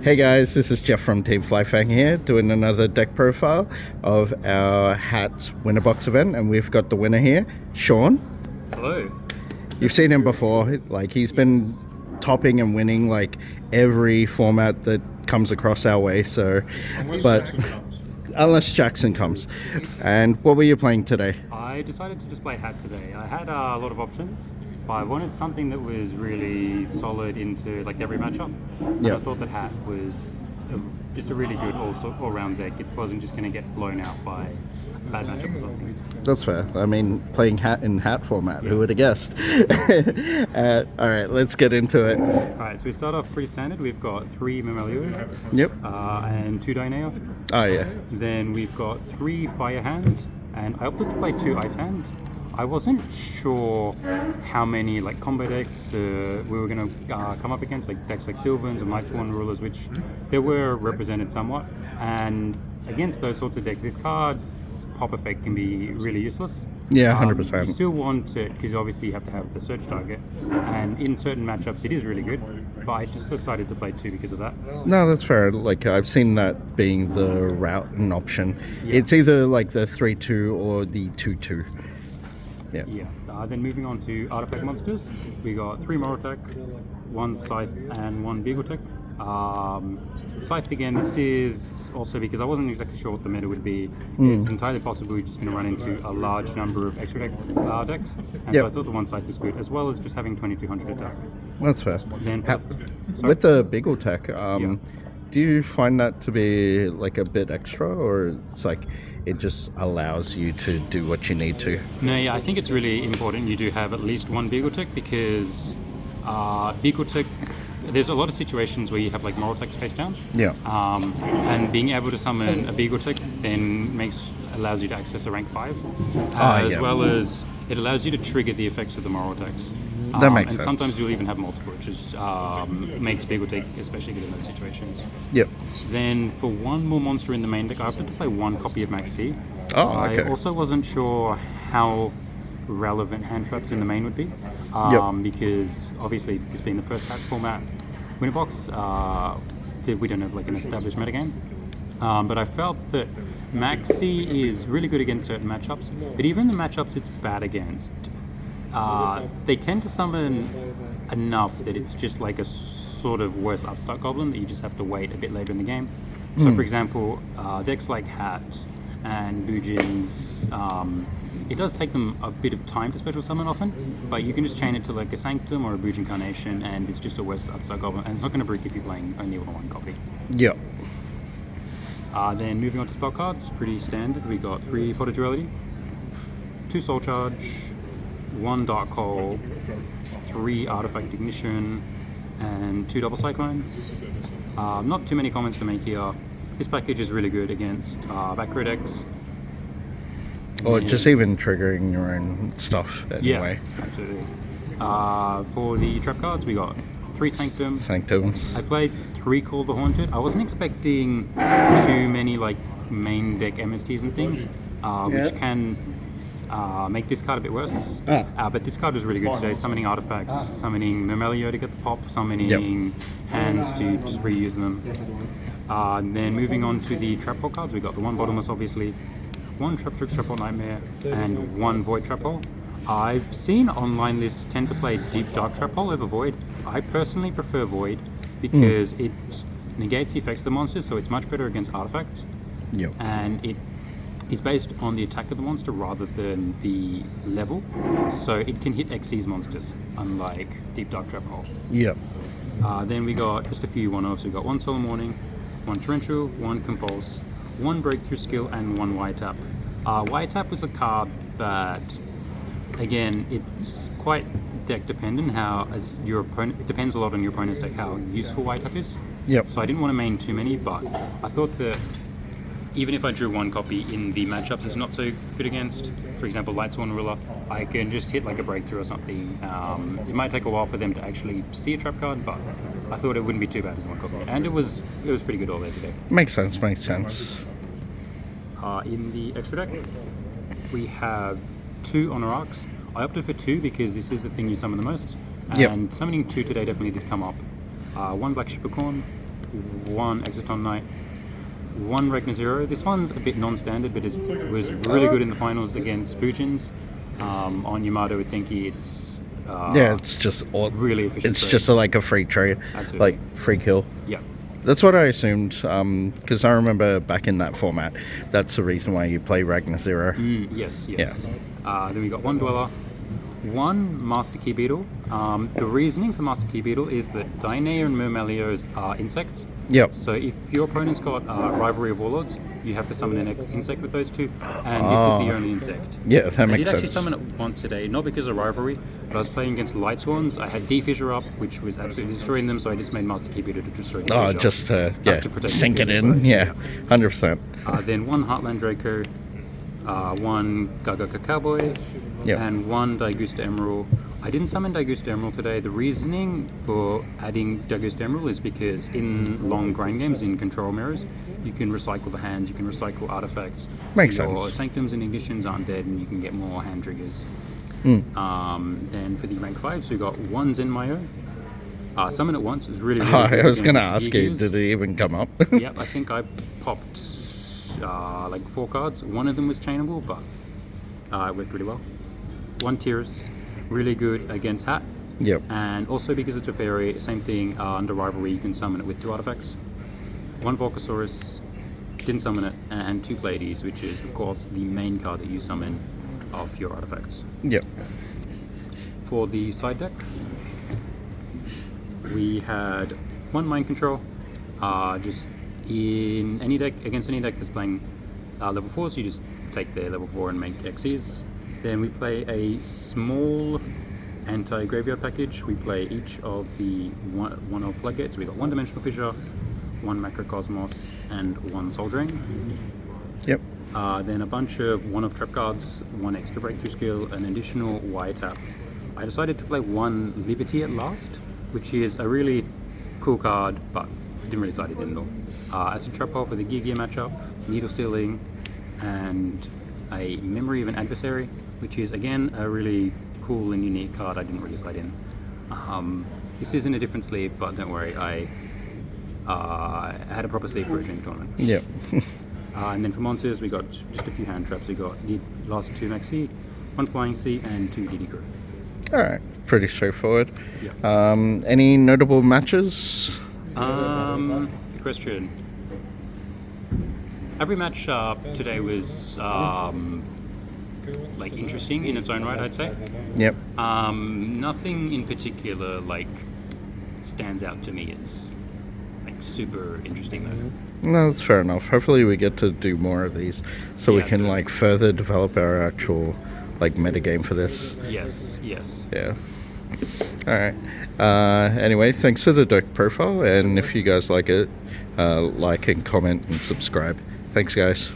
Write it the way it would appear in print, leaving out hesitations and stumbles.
Hey guys, this is Jeff from Team Flyfang here, doing another deck profile of our Hat Winner Box event, and we've got the winner here, Sean. Hello. You've seen him before, like he's been topping and winning like every format that comes across our way, so, but unless Jackson comes. And what were you playing today? I decided to just play Hat today. I had a lot of options, but I wanted something that was really solid into like every matchup. And Yeah. I thought that Hat was just a really good all-round deck. It wasn't just going to get blown out by a bad matchup or something. That's fair. I mean, playing Hat in Hat format, who would have guessed? Alright, let's get into it. Alright, so we start off pretty standard. We've got 3 Mamelio Yep. and 2 Dyneo. Oh yeah. Then we've got 3 Fire Hand, and I opted to play 2 Ice Hand. I wasn't sure how many like combo decks we were going to come up against, like decks like Sylvans and Lightsworn Rulers, which they were represented somewhat. And against those sorts of decks, this card's pop effect can be really useless. Yeah, 100%. You still want it because obviously you have to have the search target, and in certain matchups it is really good. But I just decided to play 2 because of that. No, that's fair. Like I've seen that being the route and option. Yeah. It's either like the 3-2 or the 2-2. Yeah. Then moving on to artifact monsters, we got 3 Morotech, 1 Scythe, and 1 Beagletech. Scythe again, this is also because I wasn't exactly sure what the meta would be. It's entirely possible you're just going to run into a large number of extra decks, and so I thought the 1 Scythe was good, as well as just having 2200 attack. That's fair. Then With the Beagletech, do you find that to be like a bit extra, or it's like it just allows you to do what you need to? No, yeah, I think it's really important you do have at least 1 Beagletech, because Beagletech, there's a lot of situations where you have like Morotechs face down. Yeah. And being able to summon a Beagletech then allows you to access a rank 5. As well as it allows you to trigger the effects of the Morotechs. That makes and sense. Sometimes you'll even have multiple, which is, makes Beagletech especially good in those situations. Yep. Then for 1 more monster in the main deck, I opted to play 1 copy of Maxi. Oh, okay. I also wasn't sure how relevant hand traps in the main would be, because obviously this being the first Hat format winner box, we don't have like an established metagame. But I felt that Maxi is really good against certain matchups, but even the matchups it's bad against, they tend to summon enough that it's just like a sort of worse upstart goblin that you just have to wait a bit later in the game. So for example, decks like Hat and Bujins, it does take them a bit of time to special summon often, but you can just chain it to like a Sanctum or a Bujin Carnation, and it's just a worse upstart goblin, and it's not going to break if you're playing only 1 copy. Yep. Then moving on to spell cards, pretty standard. We got 3 Pot of Duality, 2 Soul Charge, 1 Dark Hole, 3 Artifact Ignition, and 2 Double Cyclone. Not too many comments to make here. This package is really good against back row decks. Or just even triggering your own stuff anyway. Yeah, absolutely. For the trap cards, we got 3 Sanctums. I played 3 Call the Haunted. I wasn't expecting too many like main deck MSTs and things, which can make this card a bit worse. But this card was really good today, summoning artifacts, summoning Mamelio to get the pop, summoning hands to just reuse them. And then moving on to the trap hole cards, we got the 1 Bottomless obviously, 1 Traptrix Trap Hole Nightmare, and 1 Void Trap Hole. I've seen online lists tend to play Deep Dark Trap Hole over Void. I personally prefer Void because it negates the effects of the monsters, so it's much better against artifacts. Yep. And it is based on the attack of the monster rather than the level, so it can hit Xyz monsters, unlike Deep Dark Trap Hole. Yep. Then we got just a few one-offs. We got 1 Solemn Warning, 1 Torrential, 1 Compulse, 1 Breakthrough Skill, and 1 Y-Tap. Y-Tap was a card that, again, it's quite deck dependent. As your opponent, it depends a lot on your opponent's deck how useful Y-Tap is. Yep. So I didn't want to main too many, but I thought that even if I drew 1 copy in the matchups it's not so good against, for example Lightsworn Ruler, I can just hit like a breakthrough or something. It might take a while for them to actually see a trap card, but I thought it wouldn't be too bad as 1 copy, and it was pretty good all day today. Makes sense. In the extra deck, we have 2 Honor Arcs. I opted for 2 because this is the thing you summon the most, and summoning 2 today definitely did come up. 1 Black Shippercorn, one Exiton Knight, one Regna Zero. This one's a bit non-standard, but it was really good in the finals against Bujins. On Yamato with Denki, it's it's just really efficient. It's just like a free trade, Absolutely. like free kill. Yeah. That's what I assumed, because I remember back in that format, that's the reason why you play Ragnar Zero. Yes. Then we got one Dweller, one Master Key Beetle. The reasoning for Master Key Beetle is that Dyneo and Murmelios are insects. Yep. So if your opponent's got Rivalry of Warlords, you have to summon an insect with those two, and this is the only insect. Yeah, that I makes did sense. actually summon it once today, not because of Rivalry, but I was playing against Light Swans. I had D-Fissure up, which was absolutely destroying them, so I just made Master Key Beetle to destroy D-Fissure. Just to protect sink it D-Fissure, in. so, Yeah, 100%. Then one Heartland Draco, one Gagaka Cowboy, Yep. and one Daigusta Emerald. I didn't summon Daigusta Emerald today. The reasoning for adding Daigusta Emerald is because in long grind games, in control mirrors, you can recycle the hands, you can recycle artifacts. Makes Your sense. Sanctums and Ignitions aren't dead, and you can get more hand triggers. Then for the rank 5s, we got one Zenmayo. Summon it once, it was really good I was going to against ask you, Yugios. did it even come up? Yep, I think I popped like 4 cards. One of them was chainable, but it worked really well. One Tiras, really good against Hat. Yep. And also because it's a fairy, same thing under Rivalry, you can summon it with 2 artifacts. One Volcasaurus, didn't summon it, and 2 Pleiades, which is of course the main card that you summon of your artifacts. Yep. For the side deck, we had one Mind Control, just in any deck, against any deck that's playing level 4, so you just take their level 4 and make Xyz. Then we play a small anti-graveyard package. We play each of the one of Floodgates. We got one Dimensional Fissure, one Macrocosmos, and one Soul Drain. Yep. Then a bunch of one of Trap cards, one extra Breakthrough Skill, an additional Y tap. I decided to play one Liberty at last, which is a really cool card, but didn't really decide it in all. Acid Trap Hole for the Gear matchup, Needle Stealing, and a Memory of an Adversary, which is again a really cool and unique card I didn't really slide in. This is in a different sleeve, but don't worry, I had a proper sleeve for it during the tournament. Yep. And then for monsters, we got just a few hand traps. We got the last 2 Maxi, 1 Flying Sea, and 2 DD Crew. Alright, pretty straightforward. Yeah. Any notable matches? Good question. Every match today was like interesting in its own right, I'd say. Yep. Nothing in particular like stands out to me as like super interesting though. No, that's fair enough. Hopefully we get to do more of these so we Yeah, can totally. like further develop our actual like metagame for this. Yes. Yeah. Alright. Anyway, thanks for the deck profile, and if you guys like it, like and comment and subscribe. Thanks guys.